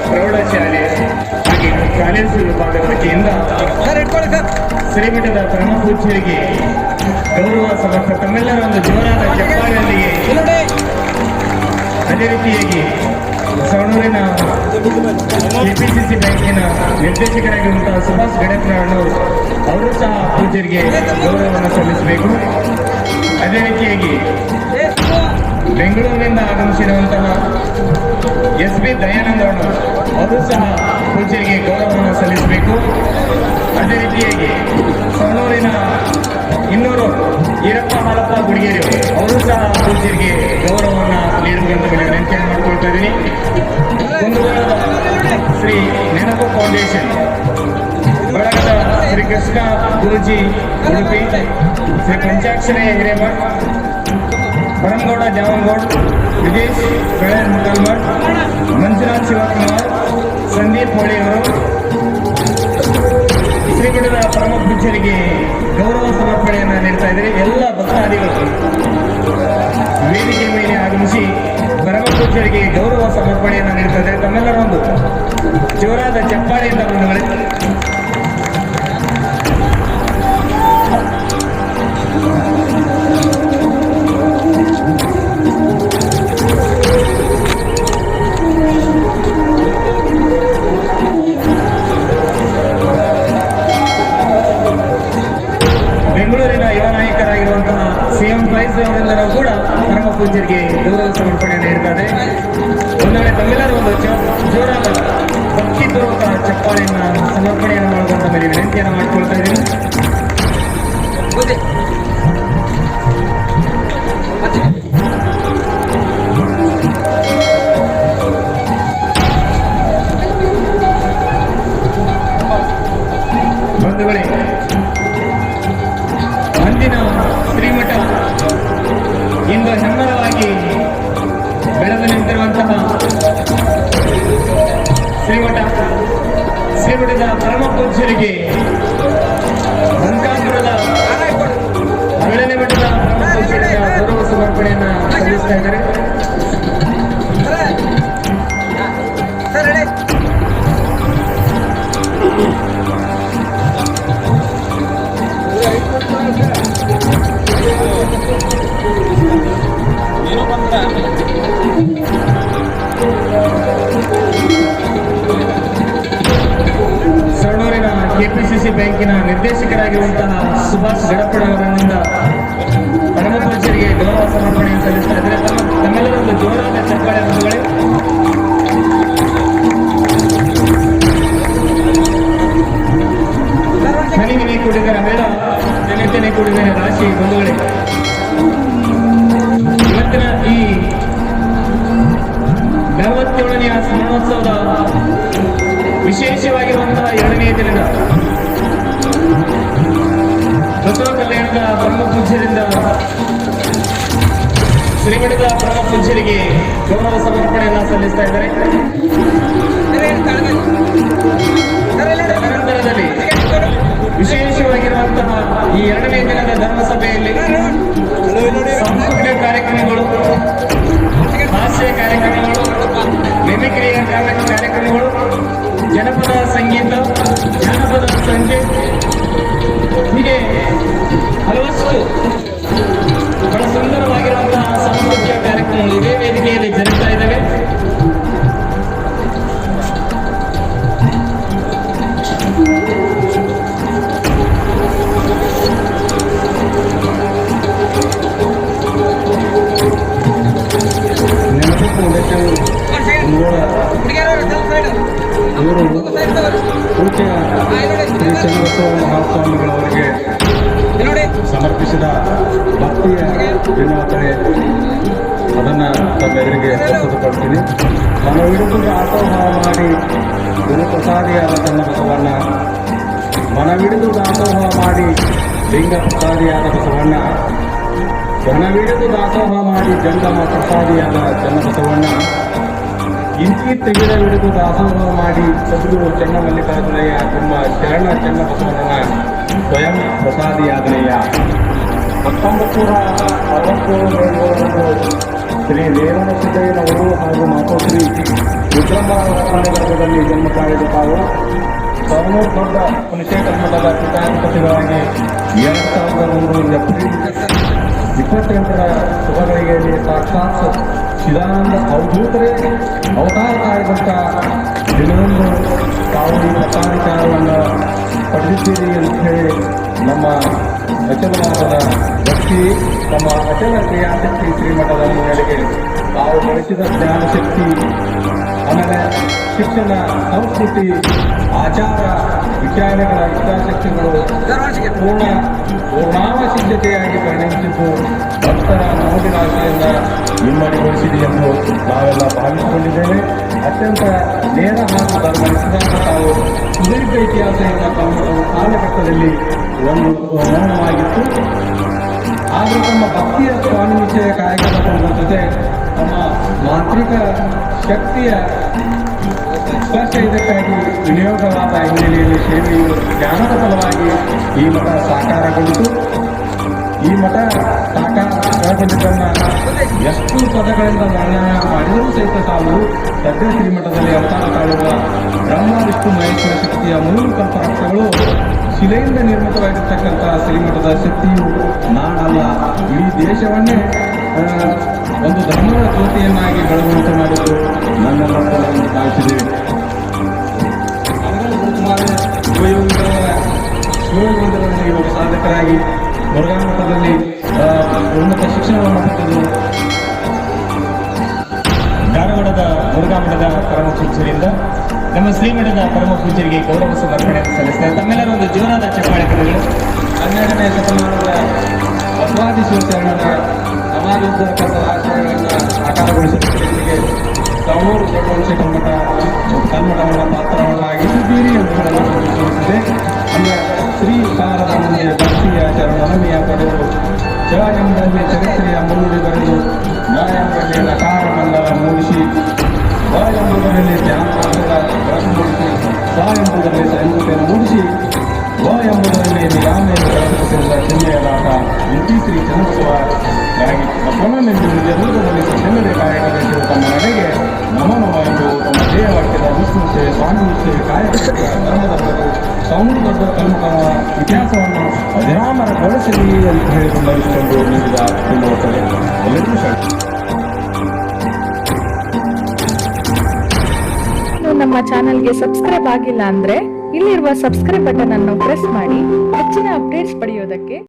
ಪ್ರೌಢಶಾಲೆ ಹಾಗೆ ಕಾಲೇಜು ವಿಭಾಗದ ವತಿಯಿಂದ ಶ್ರೀಮಠದ ಪರಮ ಪೂಜ್ಯರಿಗೆ ಗೌರವ ಸಮರ್ಥ ತಮ್ಮೆಲ್ಲರ ಒಂದು ಜೋರಾದ ಚಪ್ಪಾಳೆಯೊಂದಿಗೆ ಅದೇ ರೀತಿಯಾಗಿ ಸವಣೂರಿನ ಕೆಪಿಸಿಸಿ ಬ್ಯಾಂಕಿನ ನಿರ್ದೇಶಕರಾಗಿರುವಂತಹ ಸುಭಾಷ್ ಗಣೇಶನವರು ಅವರು ಸಹ ಪೂಜ್ಯರಿಗೆ ಗೌರವವನ್ನು ಸಲ್ಲಿಸಬೇಕು. ಅದೇ ರೀತಿಯಾಗಿ ಬೆಂಗಳೂರಿನಿಂದ ಆಗಮಿಸಿರುವಂತಹ SP ದಯಾನಂದ ಅವರು ಸಹ ಪೂಜ್ಯರಿಗೆ ಗೌರವವನ್ನು ಸಲ್ಲಿಸಬೇಕು. ಅದೇ ರೀತಿಯಾಗಿ ಸವಣೂರಿನ ಇನ್ನೂರು ಈರಪ್ಪ ಹಾಲಪ್ಪ ಗುಡಿಗೇರಿ ಅವರು ಸಹ ಪೂಜ್ಯರಿಗೆ ಗೌರವವನ್ನು ನೀಡುವಂತ ವಿನಂತಿಯನ್ನು ಮಾಡಿಕೊಳ್ತಾ ಇದ್ದೀನಿ. ಕುಂದಗೋಳದ ಶ್ರೀ ನೆನಪು ಫೌಂಡೇಶನ್, ಬಳಗದ ಶ್ರೀ ಕೃಷ್ಣ ಗುರುಜಿ ಉಡುಪಿ, ಶ್ರೀ ಪಂಚಾಕ್ಷರಿ ಹಿರೇಮಠ್, ಪರಂಗೌಡ ಜಾವನಗೌಡ್, ವಿಜೇಶ್ ಬೆಳೆ ಮುಕಲ್ಮಠ್, ಮಂಜುನಾಥ್ ಶಿವಕುಮಾರ್, ಸಂದೀಪ್ ಹೋಳಿಯವರು ಶ್ರೀಮಠದ ಪರಮ ಪೂಜ್ಯರಿಗೆ ಗೌರವ ಸಮರ್ಪಣೆಯನ್ನು ನೀಡ್ತಾ ಇದ್ದಾರೆ. ಎಲ್ಲ ಭಕ್ತಾದಿಗಳು ವೇದಿಕೆ ಮೇಲೆ ಆಗಮಿಸಿ ಪರಮ ಪೂಜ್ಯರಿಗೆ ಗೌರವ ಸಮರ್ಪಣೆಯನ್ನು ನೀಡ್ತಾ ಇದ್ದಾರೆ. ತಮ್ಮೆಲ್ಲರ ಒಂದು ಜೋರಾದ ಚಪ್ಪಾಳೆಯಿಂದ ಬಂಧುಗಳೇ ಬೆಂಗಳೂರಿನ ಯುವ ನಾಯಕರಾಗಿರುವಂತಹ CM ಪ್ರೈಸ್ ಅವರೆಲ್ಲರೂ ಕೂಡ ಪರಮ ಪೂಜ್ಯರಿಗೆ ಗೌರವ ಸಮರ್ಪಣೆಯನ್ನು ನೀಡುತ್ತಾರೆ. ಒಂದು ವೇಳೆ ತಮ್ಮೆಲ್ಲರೂ ಒಂದು ಜೋರಾದ ಭಕ್ತಿಪೂರ್ವಕ ಚಪ್ಪಾಳೆಯನ್ನು ಸಮರ್ಪಣೆಯನ್ನು ಮಾಡುವಂತ ಮೇಲೆ ವಿನಂತಿಯನ್ನು ಮಾಡಿಕೊಳ್ತಾ ಇದ್ದೀನಿ. ಬಂಧುಗಳೇ, ಅಂದಿನ ಶ್ರೀಮಠ ಇಂದು ಹೆಮ್ಮರವಾಗಿ ಬೆಳೆದು ನಿಂತಿರುವಂತಹ ಶ್ರೀಮಠದ ಪರಮ ಪೂಜ್ಯರಿಗೆ ಬಂಕಾಪುರದ ಅರಳನೆ ಮಠದ ಪರಮ ಪೂಜ್ಯರಿಂದ ಗೌರವ ಸಮರ್ಪಣೆಯನ್ನು ಸಲ್ಲಿಸ್ತಾ ಇದ್ದಾರೆ. ಸವಣೂರಿನ ಕೆಪಿಸಿಸಿ ಬ್ಯಾಂಕಿನ ನಿರ್ದೇಶಕರಾಗಿರುವಂತಹ ಸುಭಾಷ್ ಗಣಪನವರಿಂದ ಪರಮ ಪೂಜ್ಯರಿಗೆ ಗೌರವ ಸಮರ್ಪಣೆಯನ್ನು ಸಲ್ಲಿಸ್ತಾ ಇದ್ದಾರೆ. ತಮ್ಮೆಲ್ಲರ ಒಂದು ಜೋರಾದ ಚಪ್ಪಾಳೆ ಬಂಧುಗಳೇ. ಹನಿ ಕೂಡಿದರ ಮೇಳ ತೆನೆ ಕೂಡಿದರ ರಾಶಿ ಬಂಧುಗಳೇ, ಇವತ್ತಿನ ಈ 47ನೆಯ ಸ್ಮರಣೋತ್ಸವದ ವಿಶೇಷವಾಗಿರುವಂತಹ 2ನೇ ದಿನದ ಬಸವ ಕಲ್ಯಾಣದ ಪರಮ ಪೂಜ್ಯರಿಂದ ಶ್ರೀಮಠದ ಪರಮ ಪೂಜ್ಯರಿಗೆ ಗೌರವ ಸಮರ್ಪಣೆಯನ್ನು ಸಲ್ಲಿಸ್ತಾ ಇದ್ದಾರೆ. ತದನಂತರದಲ್ಲಿ ವಿಶೇಷವಾಗಿರುವಂತಹ ಈ 2ನೇ ದಿನದ ಧರ್ಮಸಭೆಯಲ್ಲಿ ಸಾಂಸ್ಕೃತಿಕ ಕಾರ್ಯಕ್ರಮಗಳು, ಹಾಸ್ಯ ಕಾರ್ಯಕ್ರಮಗಳು, ಮಿಮಿಕ್ರಿಯ ಕಾರ್ಯಕ್ರಮಗಳು, ಜನಪದ ಸಂಗೀತ, ಜಾನಪದ ಸಂಜೆ, ಹೀಗೆ ಹಲವಷ್ಟು ಬಹಳ ಸುಂದರವಾಗಿರುವಂತಹ ಸಾಂಸ್ಕೃತಿಕ ಕಾರ್ಯಕ್ರಮಗಳು ಇದೇ ವೇದಿಕೆಯಲ್ಲಿ ಜರುಗ್ತಾ ಇದ್ದಾವೆ. ಇವರು ಪೂಜ್ಯ ಶ್ರೀ ಚನ್ನಬಸವ ಮಹಾಸ್ವಾಮಿಗಳವರಿಗೆ ಸಮರ್ಪಿಸಿದ ಭಕ್ತಿಯ ದಿನಾಚರಣೆ, ಅದನ್ನು ತಮ್ಮೆಲ್ಲರಿಗೆ ಪ್ರಸ್ತುತಪಡ್ತೀನಿ. ಮನವಿಡುವುದು ದಾಸೋಹ ಮಾಡಿ ಗುರುಪ್ರಸಾದಿಯಾದ ಚನ್ನಬಸವಣ್ಣ, ಮನವಿಡುವುದು ದಾಸೋಹ ಮಾಡಿ ಲಿಂಗ ಪ್ರಸಾದಿಯಾದ ಬಸವಣ್ಣ, ಘನವಿಡುವುದು ದಾಸೋಹ ಮಾಡಿ ಜಂಗಮ ಪ್ರಸಾದಿಯಾದ ಚನ್ನಬಸವಣ್ಣ, ಇಂತಿ ತೆಗೆದವಿಡುವುದು ದಾಸೋಹ ಮಾಡಿ ಸದ್ಗುರು ಚನ್ನಮಲ್ಲಿಕಾರ್ಜುನಯ್ಯ ತುಂಬ ಶರಣ ಚನ್ನಬಸವಣ್ಣನ ಸ್ವಯಂ ಪ್ರಸಾದಿಯಾದನಯ್ಯ. 1967 ಶ್ರೀ ರೇವಣ ಸಿದ್ದಯ್ಯನವರು ಹಾಗೂ ಮಾತೋಶ್ರೀ ವಿಕ್ರಮದಲ್ಲಿ ಜನ್ಮ ತಾಳಿದ ತಾವು ಸವಣೂರು ದೊಡ್ಡ ಪುಣಚೇಕರ ಮಠದ ಪೀಠಾಧಿಪತಿಗಳಾಗಿ 2001 ಏಪ್ರಿಲ್ 28ರ ಶುಭಗಳಿಗೆಯಲ್ಲಿ ಸಾಕ್ಷಾತ್ ಚಿದಾನಂದ ಅವಧೂತರೇ ಅವತಾರ ತಾಳಿದಂಥ ದಿನವೊಂದು ತಾವು ಈ ಪಟ್ಟಾಧಿಕಾರವನ್ನು ಪಡೆದಿದ್ದೀರಿ ಅಂತ ಹೇಳಿ ನಮ್ಮ ಅಚಲವಾದ ಭಕ್ತಿ ನಮ್ಮ ಅಚಲ ಕ್ರಿಯಾಶಕ್ತಿ ಶ್ರೀಮಠದ ಮುನ್ನಡೆಗೆ ತಾವು ಗಳಿಸಿದ ಜ್ಞಾನಶಕ್ತಿ, ಆಮೇಲೆ ಶಿಕ್ಷಣ, ಸಂಸ್ಕೃತಿ, ಆಚಾರ, ವಿಚಾರಗಳ ಇಚ್ಛಾಶಕ್ತಿಗಳು ಪೂರ್ಣಾವಸಿದ್ಧತೆಯಾಗಿ ಪರಿಣಮಿಸಿದ್ದು ಭಕ್ತರ ಮನೋಭಿಲಾಷೆಯನ್ನು ಇಮ್ಮಡಿಗೊಳಿಸಿದೆ ಎಂದು ನಾವೆಲ್ಲ ಭಾವಿಸಿಕೊಂಡಿದ್ದೇವೆ. ಅತ್ಯಂತ ನೇರ ಹಾಗೂ ಧರ್ಮನಿಷ್ಠರಾದ ತಾವು ಸುದೀರ್ಘ ಇತಿಹಾಸದಿಂದ ತಮ್ಮ ಕಾಲಘಟ್ಟದಲ್ಲಿ ಒಂದು ಮೌನವಾಗಿತ್ತು. ಆದರೂ ತಮ್ಮ ಭಕ್ತಿಯ ಸ್ವಾಮಿ ನಿಶ್ಚಯ ಕಾಯಕದ ಜೊತೆ ತಮ್ಮ ಮಾಂತ್ರಿಕ ಶಕ್ತಿಯ ಸ್ಪರ್ಶ ಇದಕ್ಕಾಗಿ ವಿನಿಯೋಗವಾದ ಹಿನ್ನೆಲೆಯಲ್ಲಿ ಸೇವೆಯು ಜ್ಞಾನದ ಫಲವಾಗಿ ಈ ಮಠ ಸಾಕಾರಗೊಂಡಿತು. ಈ ಮಠ ಸಾಕಾರಗೊಂಡಿದ್ದನ್ನು ಎಷ್ಟು ಪದಗಳಿಂದ ವರ್ಣನೆ ಮಾಡಿದರೂ ಸಹಿತ ತಾವು ಸದ್ಯ ಶ್ರೀಮಠದಲ್ಲಿ ಅವತಾರ ತಾಳುವ ಬ್ರಹ್ಮ ವಿಷ್ಣು ಮಹೇಶ್ವರ ಶಕ್ತಿಯ ಮೂರು ಕಲ್ಪವೃಕ್ಷಗಳು ಶಿಲೆಯಿಂದ ನಿರ್ಮಿತವಾಗಿರ್ತಕ್ಕಂಥ ಶ್ರೀಮಠದ ಶಕ್ತಿಯು ನಾನಲ್ಲ, ಇಡೀ ದೇಶವನ್ನೇ ಒಂದು ಧರ್ಮದ ಜ್ಯೋತಿಯನ್ನಾಗಿ ಬೆಳಗುವಂತೆ ಮಾಡಿದ್ದು ನನ್ನೆಲ್ಲ ಭಾವಿಸಿದ್ದೇವೆ. ಶಿವಯೋಗದಲ್ಲಿ ಒಬ್ಬ ಸಾಧಕರಾಗಿ ಮುರುಘಾ ಮಠದಲ್ಲಿ ಉನ್ನತ ಶಿಕ್ಷಣವನ್ನು ಪಡೆದು ಧಾರವಾಡದ ಮುರುಘಾ ಮಠದ ಪರಮ ಪೂಜ್ಯರಿಂದ ನಮ್ಮ ಶ್ರೀಮಠದ ಪರಮ ಪೂಜ್ಯರಿಗೆ ಗೌರವ ಸಮರ್ಪಣೆಯನ್ನು ಸಲ್ಲಿಸಿದ್ದಾರೆ. ತಮ್ಮೆಲ್ಲರೂ ಒಂದು ಜೋರಾದ ಚಪ್ಪಾಳೆ ಕೊಡಲು 12ನೇ ಶತಮಾನದ ಬಸವಾದಿ ಶಿವಶರಣರ ಸಮಾಜೋದ್ಧಾರಕ ಆಶಯಗಳನ್ನು ಸಾಕಾರಗೊಳಿಸಿದ್ದಕ್ಕೆ ಸವಣೂರು ದೊಡ್ಡ ಮಠ ಕಲ್ಮಠಗಳ ಪಾತ್ರವನ್ನಾಗಿಸಿದ್ದೀರಿ ಎಂದು ತೋರಿಸಿದೆ. ಅಂದರೆ ಶ್ರೀ ಸಾರದ ಮುಂದೆ ಭಕ್ತಿಯ ಚರಣನಮಿಯ ಪಡೆದು ಚ ಎಂಬಲ್ಲಿ ಚರಿತ್ರೆಯ ಮುನ್ನುಡಿ ಬರೆದು ನ ಎಂಬಲ್ಲಿ ನಕಾರ ಮಂಡಲ ಮೂಡಿಸಿ ವ ಎಂಬುದರಲ್ಲಿ ಧ್ಯಾನದ ಬೆಳಕು ಮೂಡಿಸಿ ಸ ಎಂಬುದರಲ್ಲಿ ಸೈನ್ಯತೆಯನ್ನು ಮೂಡಿಸಿ ವ ಎಂಬುದರಲ್ಲಿ ನಿರಾಮೆಯನ್ನು ಬೆಳಗುತ್ತಿರುವ ಚಿಹ್ನೆಯದಾಟ ಇಂತಿ ಶ್ರೀ ಚನ್ನಬಸವರಾಗಿ ಬಸವಣ್ಣನೆಂದು ಜರುವುದರಲ್ಲಿ ಚೆನ್ನದೇ ಕಾಯಕವೆಂದು ತಮ್ಮ ನಡೆಗೆ ನಮನವ ಎಂದು ತಮ್ಮ ಧ್ಯೇಯವಾಕ್ಯದ ವಿಷ್ಣು ಸೇವೆ, ಸ್ವಾಮಿ ಸೇವೆ, ಕಾಯಕಕ್ಕೆ ಧರ್ಮದ ಬಗೆಗೂ ಸವಣೂರು ದೊಡ್ಡ ಕಲ್ಮಠದ ಇತಿಹಾಸವನ್ನು ಅಜರಾಮರಗೊಳಿಸಲಿ ಅಂತ ಹೇಳಿಕೊಂಡು ಇಷ್ಟೊಂದು ನೀಡಿದ ತಿಳುವಳಿಕೆ ಎಲ್ಲರಿಗೂ ನಮ್ಮ ಚಾನೆಲ್ಗೆ ಸಬ್ಸ್ಕ್ರೈಬ್ ಆಗಿಲ್ಲ ಅಂದ್ರೆ ಇಲ್ಲಿರುವ ಸಬ್ಸ್ಕ್ರೈಬ್ ಬಟನ್ ಅನ್ನು ಪ್ರೆಸ್ ಮಾಡಿ ಹೆಚ್ಚಿನ ಅಪ್ಡೇಟ್ಸ್ ಪಡೆಯೋದಕ್ಕೆ.